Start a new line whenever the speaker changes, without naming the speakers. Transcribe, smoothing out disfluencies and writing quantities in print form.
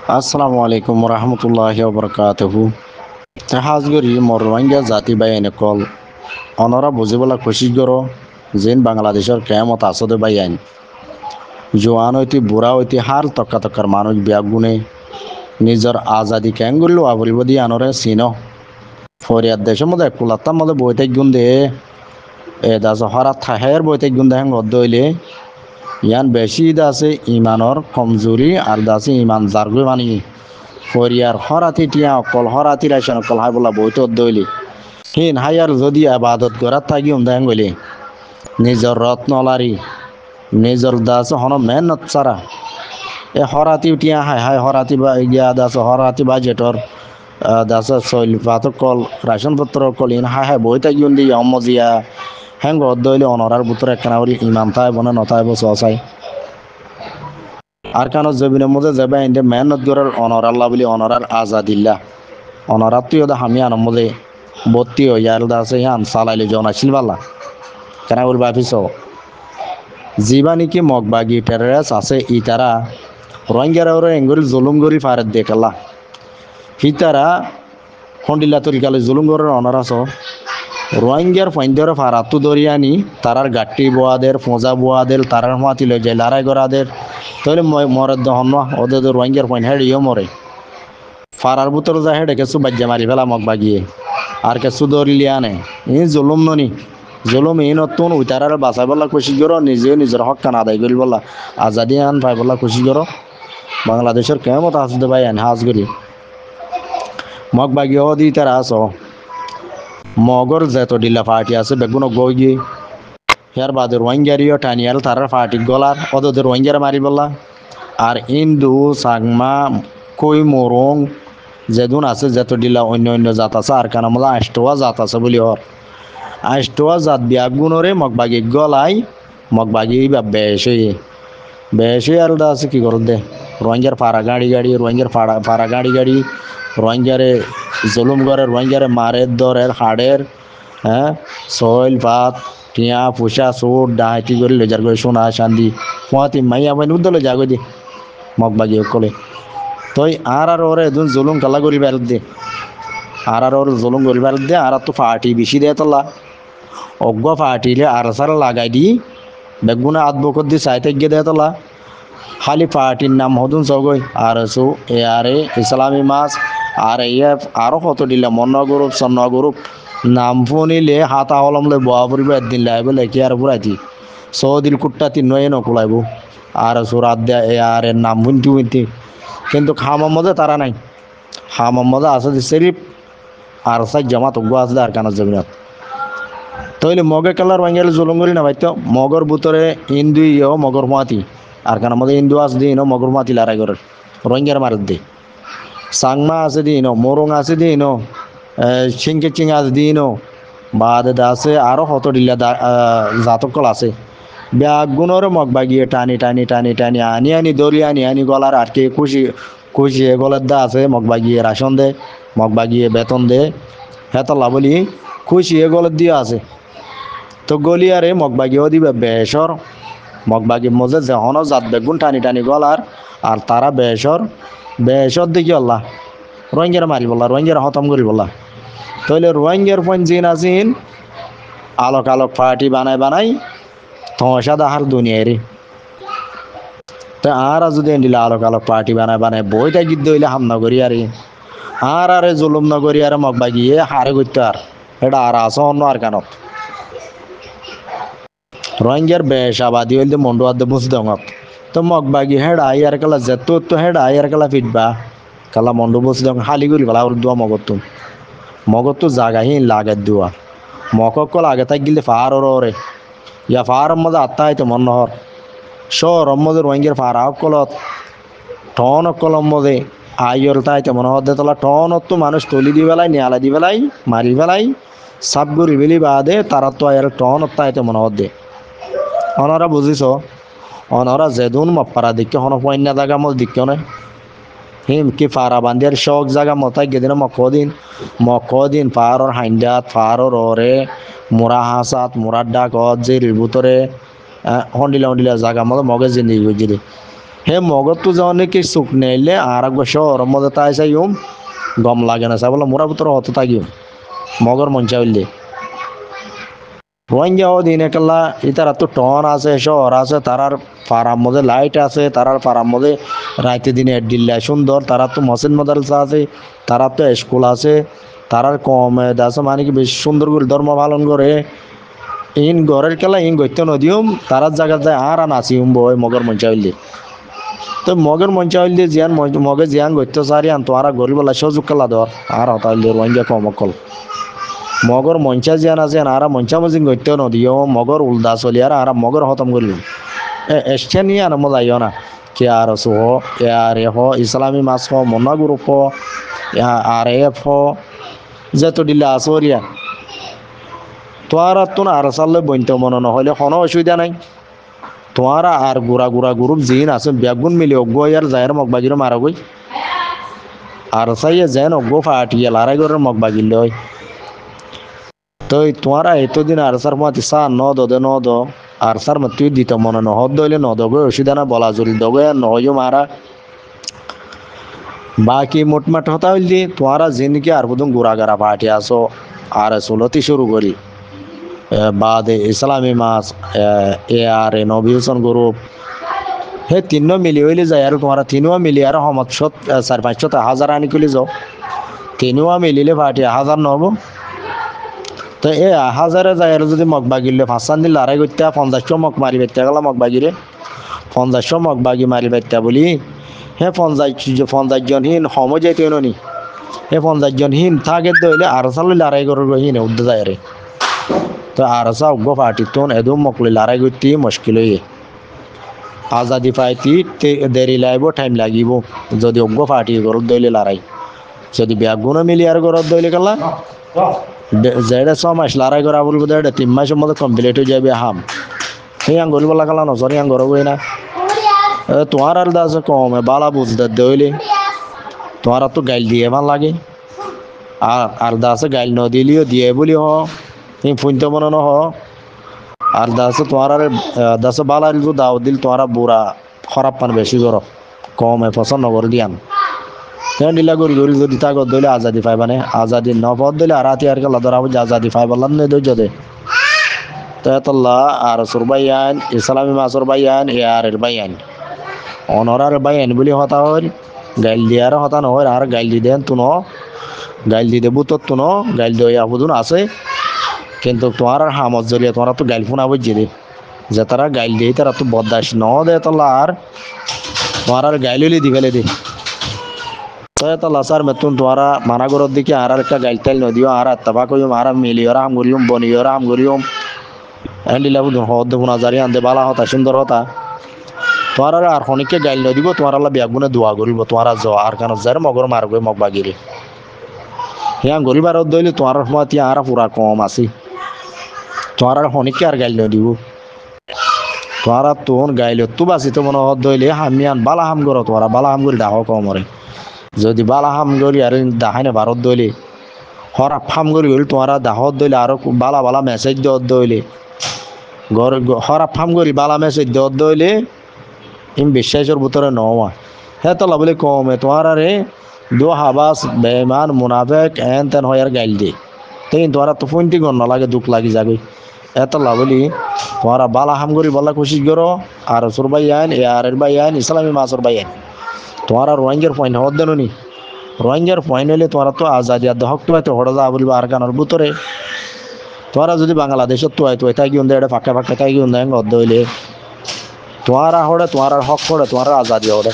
আসসালামু আলাইকুম রহমতুল্লাহি ওবরকাতুহু। হাজগরি মরবাঙ্গা জাতি বাইনে কল অনরা বুঝিবলা খুশি করো যেন বাংলাদেশের কেমত আসদে বাইন জোয়ান হইতে বুড়া হইতে হার তক্কা তক্কার মানুষ বিয়া গুণে নিজের আজাদি কেন করলো আবরিব দিয়ে আনরে চিন ফরিয়ার দেশের মধ্যে কুলাত্তার মধ্যে বইতে গুণ দে এ দাস হরা থাহের বইতে গুণ দেহেন রদ্দ হইলে ইয়ান বেশি আছে ইমানর কমজোরি আর দাসে ইমান জারগুই মানি ফরিয়ার হরাতি টিয়া অকল হরাতি রাইছেন অকল হাই বলা বইতে দইলি হিন হাইয়ার যদি আবাদত করার থাকি দেন গলি নিজের রত্নলারি নিজের দাস হন মেহনত সারা এ হরাতি টিয়া হাই হাই হরাতি বা গিয়া দাস হরাতি বাজেটর দাস শৈল পাথর কল রাশন পত্র কল ইন হাই হাই বই থাকি দি অমজিয়া হ্যাং দইলে অনরার বুতর একখানা বলি ইমান তাই বনে নতাই বসাই আর কানো জবিনের মধ্যে যাবে এনে মেহনত করার অনর আল্লাহ বলি অনরার আজাদিল্লা অনরাত তুই ওদা হামি আনম মধ্যে ভর্তি হয়ে ইয়ার আছে ইয়ান সালাইলে জনাছিল বালা কেন বল বাফিস জীবানিকি মগবাগি টেরাস আছে ইতারা রোহিঙ্গারা ওরা এঙ্গুরি জুলুম গরি ফারেদ দেখালা হিতারা হন্ডিল্লা তরিকালে জুলুম গরের অনর আছো রোহিঙ্গার ফাইন্দর ফারাতু দরিয়ানি তারার গাট্টি বোয়াদের ফোঁজা বোয়াদের তারার মাতি লই যায় লড়াই করাদের তাহলে মরে দহন ওদের রোহিঙ্গার ফাইন হেডিও মরে ফারার বুতর যা হেডে কিছু বাজ্যা মারি ফেলা মগ বাগিয়ে আর কিছু দরিলিয়া নে ই জুলুম ননি জুলুম ই নতুন উইতারার বাঁচাই বলা খুশি করো নিজেও নিজের হক কান আদায় করি বলা আজাদি আন পাই বলা খুশি করো বাংলাদেশের কেমত আসতে ভাই আন হাজ করি মগ বাগিয়ে দি তারা আস মগর যেত ডিল্লা পার্টি আছে বেগুন গই গিয়ে হেয়ার বাদে রোহিঙ্গারিও টানিয়াল তারার পার্টি গলার ওদের রোহিঙ্গারা মারি বললা আর ইন্দু সাংমা কই মরং যেদুন আছে যেত ডিলা অন্য অন্য জাত আছে আর কানামলা আষ্টওয়া জাত আছে বলি হর আষ্টওয়া জাত বিয়াগুণরে মগবাগি গলাই মগবাগি বা বেশি আর আছে কি করত দে রোহিঙ্গার ফাড়া গাড়ি রোহিঙ্গার ফাড়া গাড়ি রোহিঙ্গারে জুলুম করে রোহিঙ্গারে মারের দরের হাড়ের হ্যাঁ সইল ভাত টিয়া পুষা চোট ডাহাইটি করে লেজার করে সোনা চান্দি ফুয়াতি মাইয়া বাইন উদ্দলে যাগো দি মগবাগি কলে তই আর ওরে এদিন জুলুম কালা করি বেরত দে আর ওর জুলুম করি বেরত দে আর তো ফাটি বেশি দে তোলা অজ্ঞ ফাটিলে আর সারা লাগাই দি বেগুনা আদবকত দি চাইতে গিয়ে দে তোলা খালি পার্টির নাম হদুন চগই আর সু এ আরে ইসলামী মাছ আর ইয়ে আরও কত দিলে মন্ন গ্রুপ সন্ন গ্রুপ নাম ফোনিলে হাতা হলমলে বোয়া পড়ব একদিন লাইব লেখি আর পুরাইতি সৌদিল কুট্টা তিন নয় নকুলাইব আর সু রাত দেয়া এ আর এর নাম বুনতি কিন্তু খামার মধ্যে তারা নাই খামার মধ্যে আছে শরীফ আর সাই জামাত উগ্র আছে আর কানার জমিনত তইলে মগে কালার বাঙ্গালি জুলুম করি না ভাইতো মগর বুতরে ইন্দু ইয়েও মগর মাতি আর কানার মধ্যে ইন্দু আছে দিন মগর মাতি লড়াই করে রোহিঙ্গার মারত দে সাংমা আছে দিন মোরং আছে দিন চিংকে চিং আছে দিন বাদে আছে আরও হত ডিল্লা জাতকল আছে ব্যাগুণর মগ বাগিয়ে টানি টানি টানি টানি আনি দড়ি আনি গলার আটকে খুশি গলের দা আছে মগ বাগিয়ে রাশন দে মগ বাগিয়ে বেতন দে হেতলা বলি খুশি গলের দিয়ে আছে তো গলিয়ারে মগ বাগিয়েও দিবে বেসর মগ বাগি মজে যখন জাত বেগুন টানি টানি গলার আর তারা বেসর দেখি আল্লাহ রোহিঙ্গার মারি বললা রোহিঙ্গার হতম করি বললা তাহলে রোহিঙ্গার পয়েন্ট জিন আজিন আলোক পার্টি বানাই থসা দাহার দুনিয়ারে তা আর যদি দিলে আলোক পার্টি বানাই বইটা গিদ্দ হইলে হাম নগরী আরে জুলুম নগরী আর মগ বাগিয়ে হারে করতে আর এটা আর আছে অন্য আর কানত রোহিঙ্গার বেশাবাদী হইলে মন্ডু আদে বুঝতে দঙত তো মগ বাগি হেড আইয়ার কালা যেত তো হেড আইয়ার কালা ফিটবা কালা মন্ডু বুঝতে দং হালি করি বলা ওর দোয়া মগত জাগাহি লাগে দোয়া মককল আগে তাই গিলে ফার ওরে ইয়া ফার মধ্যে আত্মা হইতে মন নহর শহর মধ্যে রোহিঙ্গার ফার কলত টন কলম মধ্যে আইয়র তাইতে মনে হতে তোলা টনত তো মানুষ তলি দি বেলাই নিয়ালা দি বেলাই মারি বেলাই সাপ গরি বেলি বাদে তারা তো আয়ার টন তাইতে মনে হতে অনারা বুঝিছ অনারা যেদুন মপারা দিকে হন পয়না জায়গা মত দিকে না হিম কি ফারা বান্দিয়ার শখ জায়গা মতাই গেদিন মকদিন ফারর হাইন্দাত ফারর ওরে মোরা হাসাত মোরার ডাক জিরির ভিতরে হন্ডিলা জায়গা মতো মগে জিন্দিগি বুঝিলি হে মগর তো যাওয়ানে কি সুখ নেইলে আর এক শহর মধ্যে তাই চাইম গম লাগে না চাই বলে মোরা ভিতর হত থাকিম মগর মঞ্চা হইলে রোহিঙ্গা দিন একলা ইতারা তো টন আছে শহর আছে তারার ফার্ম মধ্যে লাইট আছে তারার ফার্ম মধ্যে রাইতে দিনে দিল্লা সুন্দর তারা তো মসজিদ মাদ্রাসা আছে তারা তো স্কুল আছে তারার কম আছে মানে কি বেশ সুন্দর করে ধর্ম পালন করে ইন ঘরের খেলা ইন গত্য নদীও তারার জায়গা যায় আর নাচিম বই মগর মঞ্চা হইলে তো মগের মঞ্চা হইলে জিয়ান মগে জিয়ান গত্য সারি আন তো আর গরিবলা সুযোগ খেলা ধর আর হতা হইলে রোহিঙ্গা কম অকল মগর মঞ্চা জিয়ান আছে আর মঞ্চা মজিন গত্য নদীও মগর উল্দা চলি আর মগর হতম করিল এসছে নিয়ে আনম যাইও না কে আর এস হ এ আর এ হ ইসলামী মাছ হ মনা গ্রুপ হ আর এফ হ যেত দিলে আসরিয়া তোরা তো আর সালে বইতে মনে নহলে কোনো অসুবিধা নাই তোরা আর গুড়া গুড়া গ্রুপ জিন আছে বেগুন মিলি অজ্ঞ আর যায়ের মগ বাগির মারা গই আর চাইয়ে যেন অজ্ঞ ফাটিয়ে লারাই করে মগ বাগিল হয় তো তোরা এতদিন আর সার মাতি সা ন দে ন দ আর সার মাতি দিতে মনে নহদ দইলে নদগে অসুবিধা না বলা জরি দগে নহয় মারা বাকি মোটমাট হতা হইলি তোরা জিনকে আর বুদুন গুড়াগারা ফাটি আসো আর চলতি শুরু করি বাদে ইসলামী মাছ এ আর এ নবী হোসেন গ্রুপ হে তিন মিলি হইলে যায় আর তোমার তিনও মিলি আর সমত 400-500 আনি কলি যাও তিনও মিলিলে ফাটি 1000 নহব তো এ 1000 যায় আর যদি মগ বাগিলে 5 দিন লড়াই করতে 50 মগ মারি বেতে গেল মগ বাগিরে 50 মগ বাগি মারি বেতে বলি হে 50 জন হিন সময় যাইতে নি হে 50 জন হিন থাকে দইলে আর সাল লড়াই করব হিন উদ্দ যায় রে তো আর সা উগ্র ফাটি তো এদম মকলি লড়াই করতে মুশকিল হয়ে আজাদি পাইতি দেরি লাগব টাইম লাগিব যদি উগ্র ফাটি গরত দইলে লড়াই যদি ব্যাগুন মিলি আর গরত দইলে গেলা যেটা 6 মাস লড়াই করা বলবো এটা 3 মাসের মধ্যে কমপ্লিট হয়ে যাবে হাম এই আঙ্গুল বলা গেলা নজরে আঙ্গুর হই না তোমার আর দাস কম বালা বুঝতে দইলে তোমার তো গাইল দিয়ে ভাল লাগে আর দাসে গাইল ন দিলিও দিয়ে বলি হ তুমি ফুনতে মনে ন হ আর দাসে তোমার দাসে বালা দিল দাও দিল তোমার বুড়া খারাপ পান বেশি করো কম পছন্দ করে দিয়ান দিলা গরি গরি যদি তাগত দইলে আজাদি পাইবানে আজাদি ন পদ দিলে আর রাতি আর গেলা ধরা আজাদি পাইবালাম নে দই যদি তো এতল্লাহ আর সুরবাইয়ান ইসলামী মাসুর বাইয়ান এ আর এর বাইয়ান অনরার বাইয়ান বলি হতা হল গাইল দিয়ার হতা নহয় আর গাইল দি দেন তুন গাইল দি দেবু তো তুন গাইল দইয়া বুদুন আছে কিন্তু তোমার আর হামত জলিয়া তোমার তো গাইল ফোনা বুঝি দে যে তারা গাইল দিয়ে তারা তো বদাস ন দে তল্লা আর তোমার আর গাইললি দি ফেলে দে তো তল্লা স্যার মেতুন তোমার মানা গরর দিকে আর একটা গাইল টাইল নদিও আর আত্তাবা কইম আর মিলিয়র হাম গরিয়ম বনিয়র হাম গরিয়ম এন্ডিলা বুদুন হদ ফোনা জারি আনতে বালা হতা সুন্দর হতা তোমার আর খনিকে গাইল নদিব তোমার আল্লাহ বিয়াগুনে দোয়া করিব তোমার আর কারণ যার মগর মারবে মগ বাগিরে হ্যাঁ গরিবার দইলে তোমার সময় আর পুরা কম আছে তোমার আর খনিকে আর গাইল নদিব তোমার তোন গাইল তো বাসি তো মনে হদ দইলে হামিয়ান বালা হাম করো তোমার বালা হাম করি ডাহ কমরে যদি বালা হাম করি আর দাহাই না ভারত দইলে হরাপ হাম করি হইল তোমার দাহত দইলে আরো বালা বালা মেসেজ দেওয়ার দইলে ঘর হরাপ হাম করি বালা মেসেজ দেওয়ার দইলে ইম বিশ্বাসের ভিতরে নওয়া হ্যাঁ তলা বলে কমে তোমার আরে দো হাবাস বেমান মুনাফেক এন তেন হয় আর গাইল দে তাই তোমার তো ফোনটি গণ লাগে দুঃখ লাগি যাবে এতলা বলি তোমার বালা হাম করি বলা কোশিশ করো আর সুরবাই আইন এ আর বাই আইন ইসলামী মাসুর বাই আইন তোমার রোহিঙ্গার পয়েন্ট হওয়ার দেন নি রোহিঙ্গার পয়েন্ট হলে তোমার তো আজাদি আর দহক তো হয়তো হড়া যা বলবো আর কানার ভিতরে তোরা যদি বাংলাদেশত তো হয়তো তাই কি এটা ফাঁকা ফাঁকা তাই কি অর্ধ হইলে তোমার হড়ে তোমার হক হড়ে তোমার আজাদি হড়ে